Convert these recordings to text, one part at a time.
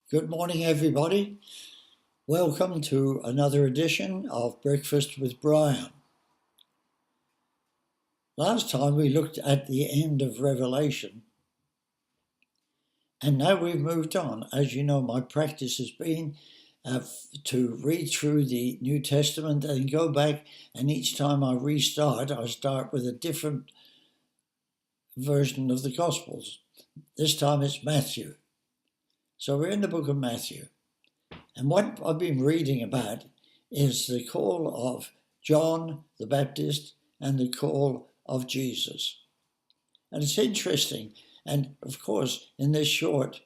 Good morning, everybody. Welcome to another edition of Breakfast with Brian. Last time we looked at the end of Revelation, and now we've moved on. As you know, my practice has been to read through the New Testament and go back, and each time I restart, I start with a different version of the Gospels. This time it's Matthew. So we're in the book of Matthew. And what I've been reading about is the call of John the Baptist and the call of Jesus. And it's interesting. And of course, in this short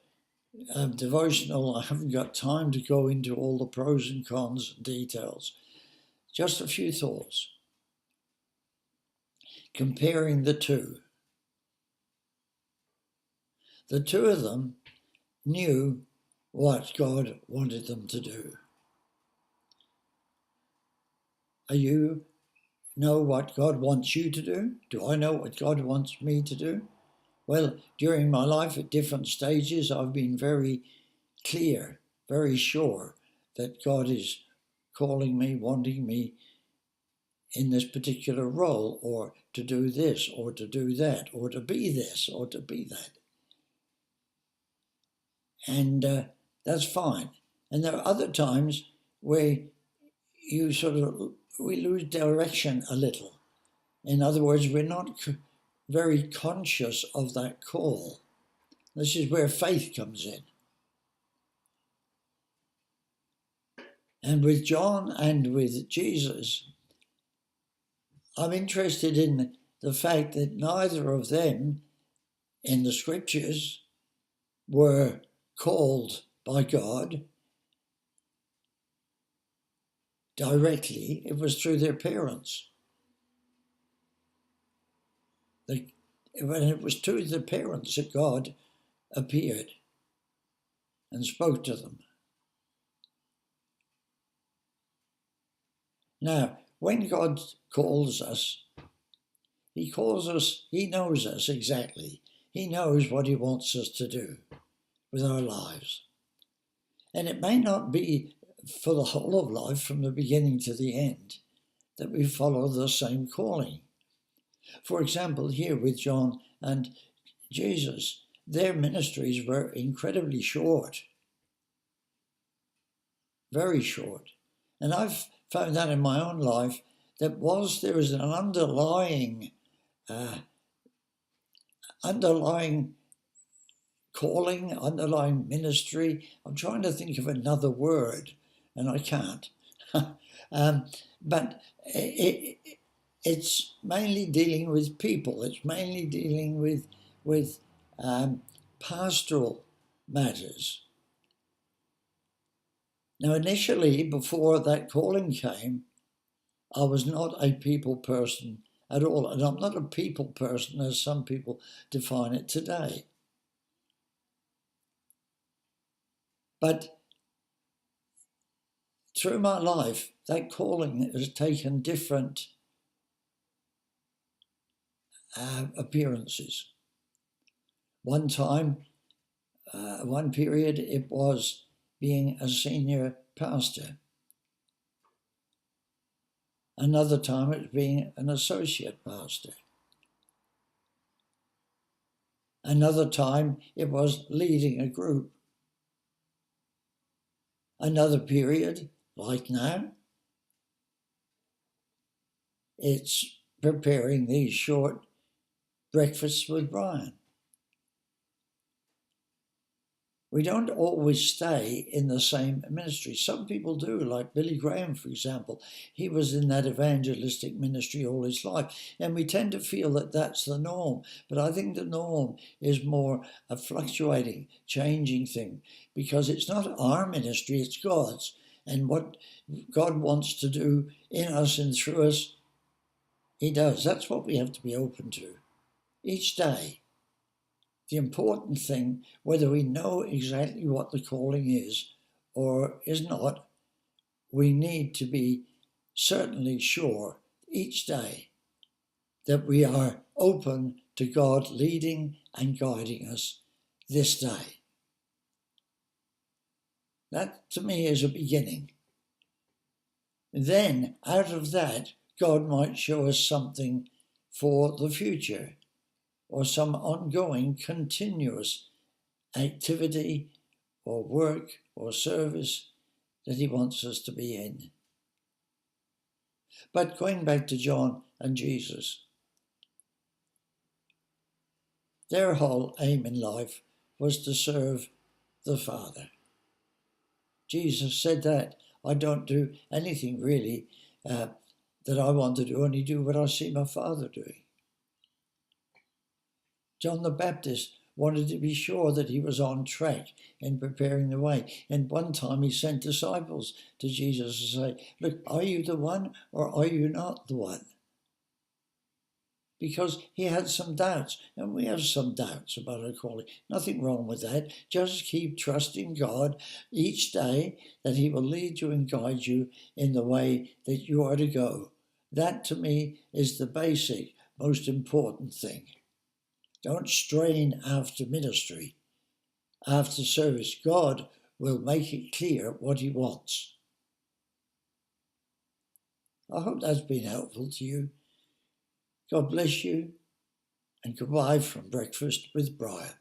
devotional, I haven't got time to go into all the pros and cons and details. Just a few thoughts. Comparing the two. The two of them knew what God wanted them to do. Are you know what God wants you to do? Do I know what God wants me to do? Well, during my life at different stages, I've been very clear, very sure that God is calling me, wanting me in this particular role, or to do this, or to do that, or to be this, or to be that. And that's fine. And there are other times where we lose direction a little. In other words, we're not very conscious of that call. This is where faith comes in. And with John and with Jesus, I'm interested in the fact that neither of them in the scriptures were called by God directly. It was through their parents. It was to the parents that God appeared and spoke to them. Now, when God calls us, he knows us exactly. He knows what he wants us to do with our lives. And it may not be for the whole of life from the beginning to the end that we follow the same calling. For example, here with John and Jesus, their ministries were incredibly short, very short. And I've found that in my own life, there is an underlying calling, underlying ministry. I'm trying to think of another word, and I can't. But it's mainly dealing with people. It's mainly dealing with pastoral matters. Now, initially, before that calling came, I was not a people person at all. And I'm not a people person as some people define it today. But through my life, that calling has taken different appearances. One time, one period, it was being a senior pastor. Another time, it was being an associate pastor. Another time, it was leading a group. Another period, like now, it's preparing these short breakfasts with Brian. We don't always stay in the same ministry. Some people do, like Billy Graham, for example. He was in that evangelistic ministry all his life, and we tend to feel that that's the norm. But I think the norm is more a fluctuating, changing thing, because it's not our ministry, it's God's. And what God wants to do in us and through us, he does. That's what we have to be open to each day. The important thing, whether we know exactly what the calling is or is not, we need to be certainly sure each day that we are open to God leading and guiding us this day. That to me is a beginning. Then out of that, God might show us something for the future or some ongoing continuous activity or work or service that he wants us to be in. But going back to John and Jesus, their whole aim in life was to serve the Father. Jesus said that. I don't do anything really that I want to do, only do what I see my Father doing. John the Baptist wanted to be sure that he was on track in preparing the way. And one time he sent disciples to Jesus to say, look, are you the one or are you not the one? Because he had some doubts, and we have some doubts about our calling. Nothing wrong with that. Just keep trusting God each day that he will lead you and guide you in the way that you are to go. That to me is the basic, most important thing. Don't strain after ministry, after service. God will make it clear what he wants. I hope that's been helpful to you. God bless you, and goodbye from Breakfast with Brian.